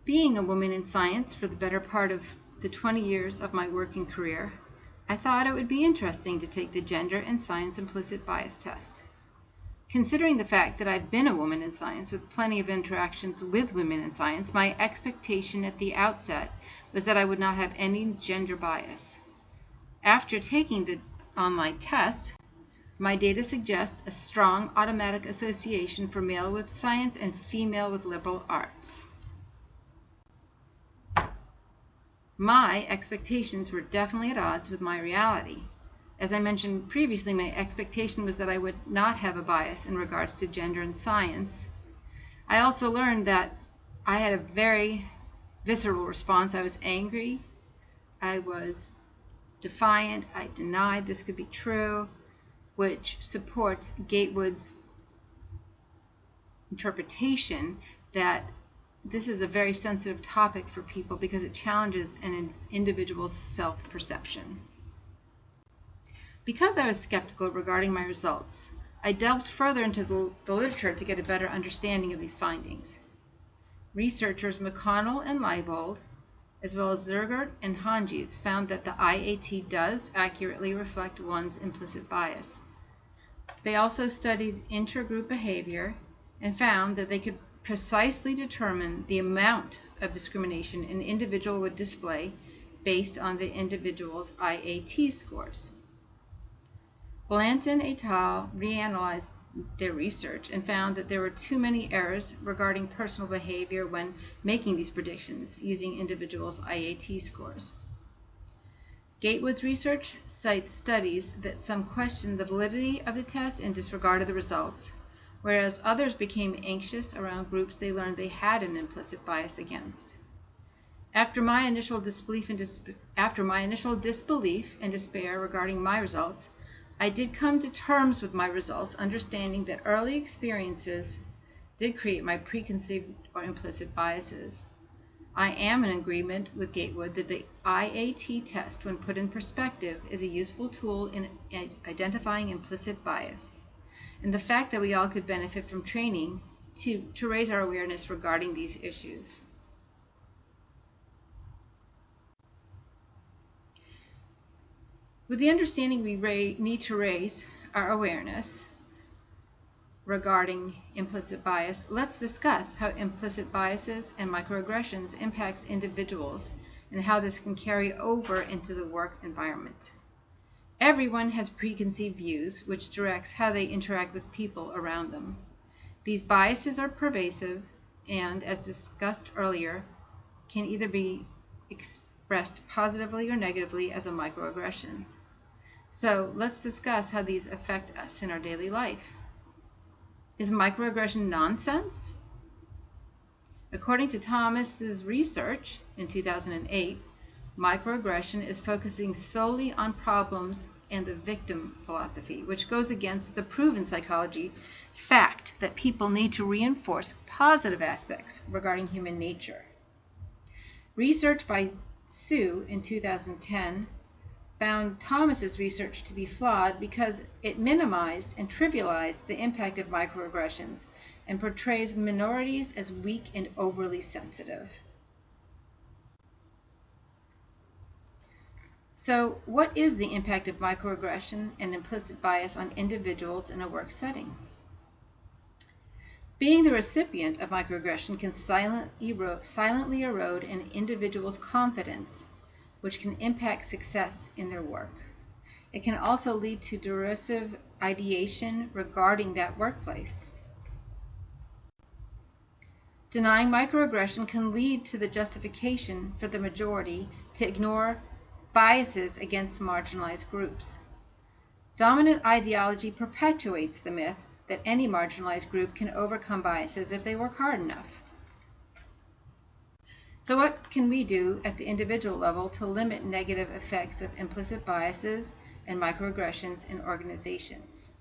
Being a woman in science for the better part of the 20 years of my working career, I thought it would be interesting to take the Gender and Science Implicit Bias test. Considering the fact that I've been a woman in science with plenty of interactions with women in science, my expectation at the outset was that I would not have any gender bias. After taking the online test, my data suggests a strong automatic association for male with science and female with liberal arts. My expectations were definitely at odds with my reality. As I mentioned previously, my expectation was that I would not have a bias in regards to gender and science. I also learned that I had a very visceral response. I was angry, I was defiant, I denied this could be true, which supports Gatewood's interpretation that this is a very sensitive topic for people because it challenges an individual's self-perception. Because I was skeptical regarding my results, I delved further into the literature to get a better understanding of these findings. Researchers McConnell and Leibold, as well as Zergert and Honges, found that the IAT does accurately reflect one's implicit bias. They also studied intergroup behavior and found that they could precisely determine the amount of discrimination an individual would display based on the individual's IAT scores. Blanton et al. Reanalyzed their research and found that there were too many errors regarding personal behavior when making these predictions using individuals' IAT scores. Gatewood's research cites studies that some questioned the validity of the test and disregarded the results, whereas others became anxious around groups they learned they had an implicit bias against. After my initial disbelief and despair regarding my results, I did come to terms with my results, understanding that early experiences did create my preconceived or implicit biases. I am in agreement with Gatewood that the IAT test, when put in perspective, is a useful tool in identifying implicit bias, and the fact that we all could benefit from training to raise our awareness regarding these issues. With the understanding we need to raise our awareness regarding implicit bias, let's discuss how implicit biases and microaggressions impacts individuals and how this can carry over into the work environment. Everyone has preconceived views which directs how they interact with people around them. These biases are pervasive and, as discussed earlier, can either be expressed positively or negatively as a microaggression. So let's discuss how these affect us in our daily life. Is microaggression nonsense? According to Thomas's research in 2008, microaggression is focusing solely on problems and the victim philosophy, which goes against the proven psychology fact that people need to reinforce positive aspects regarding human nature. Research by Sue in 2010 found Thomas's research to be flawed because it minimized and trivialized the impact of microaggressions and portrays minorities as weak and overly sensitive. So, what is the impact of microaggression and implicit bias on individuals in a work setting? Being the recipient of microaggression can silently erode an individual's confidence, which can impact success in their work. It can also lead to derisive ideation regarding that workplace. Denying microaggression can lead to the justification for the majority to ignore biases against marginalized groups. Dominant ideology perpetuates the myth that any marginalized group can overcome biases if they work hard enough. So what can we do at the individual level to limit negative effects of implicit biases and microaggressions in organizations?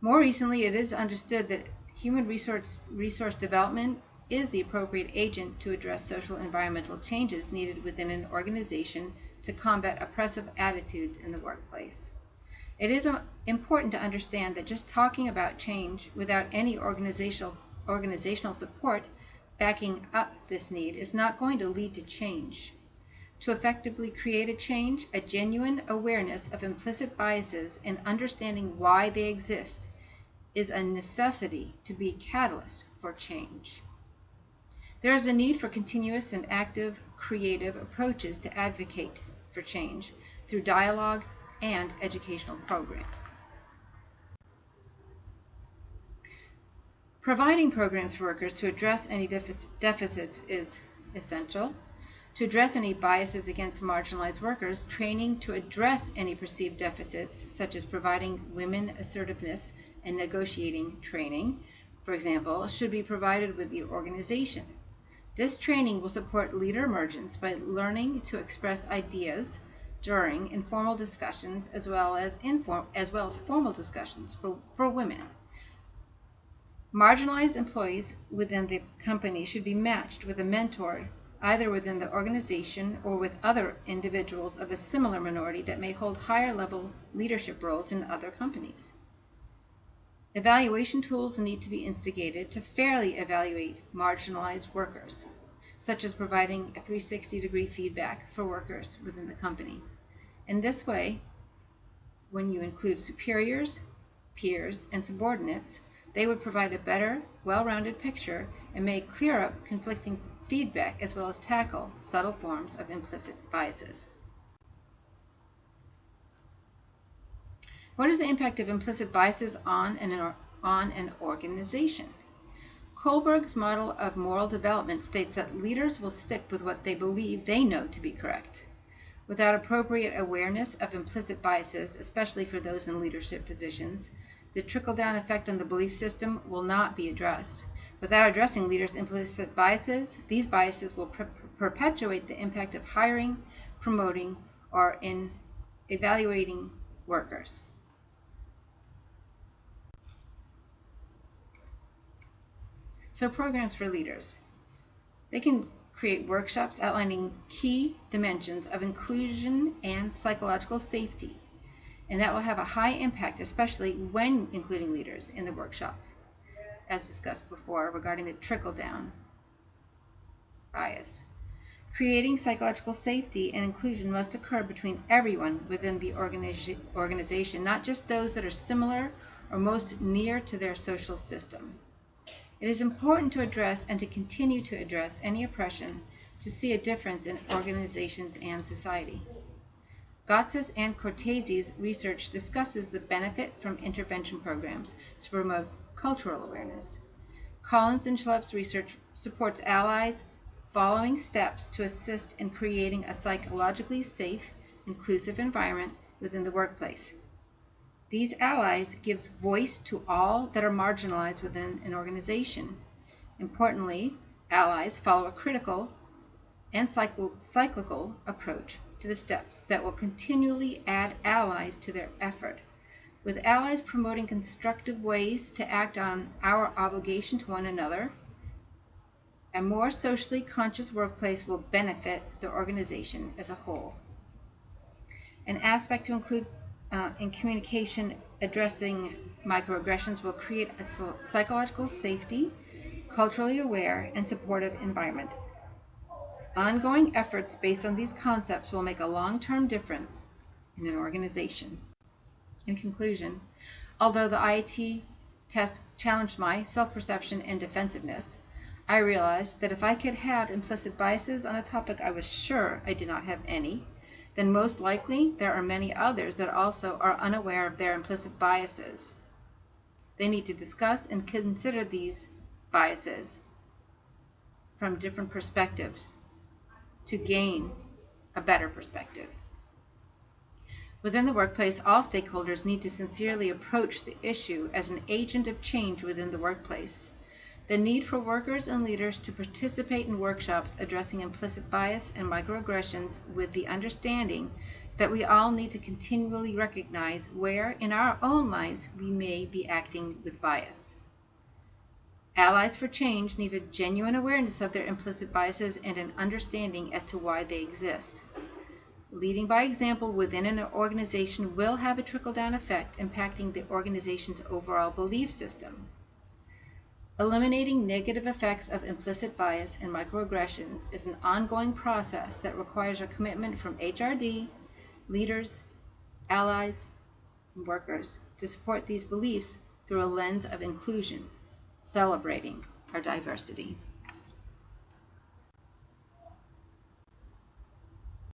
More recently, it is understood that human resource development is the appropriate agent to address social environmental changes needed within an organization to combat oppressive attitudes in the workplace. It is important to understand that just talking about change without any organizational support backing up this need is not going to lead to change. To effectively create a change, a genuine awareness of implicit biases and understanding why they exist is a necessity to be a catalyst for change. There is a need for continuous and active creative approaches to advocate for change through dialogue and educational programs. Providing programs for workers to address any deficits is essential. To address any biases against marginalized workers, training to address any perceived deficits, such as providing women assertiveness and negotiating training, for example, should be provided with the organization. This training will support leader emergence by learning to express ideas during informal discussions as well as formal discussions for women. Marginalized employees within the company should be matched with a mentor either within the organization or with other individuals of a similar minority that may hold higher level leadership roles in other companies. Evaluation tools need to be instigated to fairly evaluate marginalized workers, such as providing a 360-degree feedback for workers within the company. In this way, when you include superiors, peers, and subordinates, they would provide a better, well-rounded picture and may clear up conflicting feedback as well as tackle subtle forms of implicit biases. What is the impact of implicit biases on an organization? Kohlberg's model of moral development states that leaders will stick with what they believe they know to be correct. Without appropriate awareness of implicit biases, especially for those in leadership positions, the trickle-down effect on the belief system will not be addressed. Without addressing leaders' implicit biases, these biases will perpetuate the impact of hiring, promoting, or in evaluating workers. So programs for leaders. They can create workshops outlining key dimensions of inclusion and psychological safety, and that will have a high impact, especially when including leaders in the workshop, as discussed before regarding the trickle-down bias. Creating psychological safety and inclusion must occur between everyone within the organization, not just those that are similar or most near to their social system. It is important to address and to continue to address any oppression to see a difference in organizations and society. Gotts's and Cortese's research discusses the benefit from intervention programs to promote cultural awareness. Collins and Schlepp's research supports allies following steps to assist in creating a psychologically safe, inclusive environment within the workplace. These allies gives voice to all that are marginalized within an organization. Importantly, allies follow a critical and cyclical approach to the steps that will continually add allies to their effort, with allies promoting constructive ways to act on our obligation to one another. A more socially conscious workplace will benefit the organization as a whole. An aspect to include in communication addressing microaggressions will create a psychological safety, culturally aware, and supportive environment. Ongoing efforts based on these concepts will make a long-term difference in an organization. In conclusion, although the IAT test challenged my self-perception and defensiveness, I realized that if I could have implicit biases on a topic I was sure I did not have any, then most likely there are many others that also are unaware of their implicit biases. They need to discuss and consider these biases from different perspectives to gain a better perspective. Within the workplace, all stakeholders need to sincerely approach the issue as an agent of change within the workplace. The need for workers and leaders to participate in workshops addressing implicit bias and microaggressions with the understanding that we all need to continually recognize where in our own lives we may be acting with bias. Allies for change need a genuine awareness of their implicit biases and an understanding as to why they exist. Leading by example within an organization will have a trickle-down effect impacting the organization's overall belief system. Eliminating negative effects of implicit bias and microaggressions is an ongoing process that requires a commitment from HRD, leaders, allies, and workers to support these beliefs through a lens of inclusion, celebrating our diversity.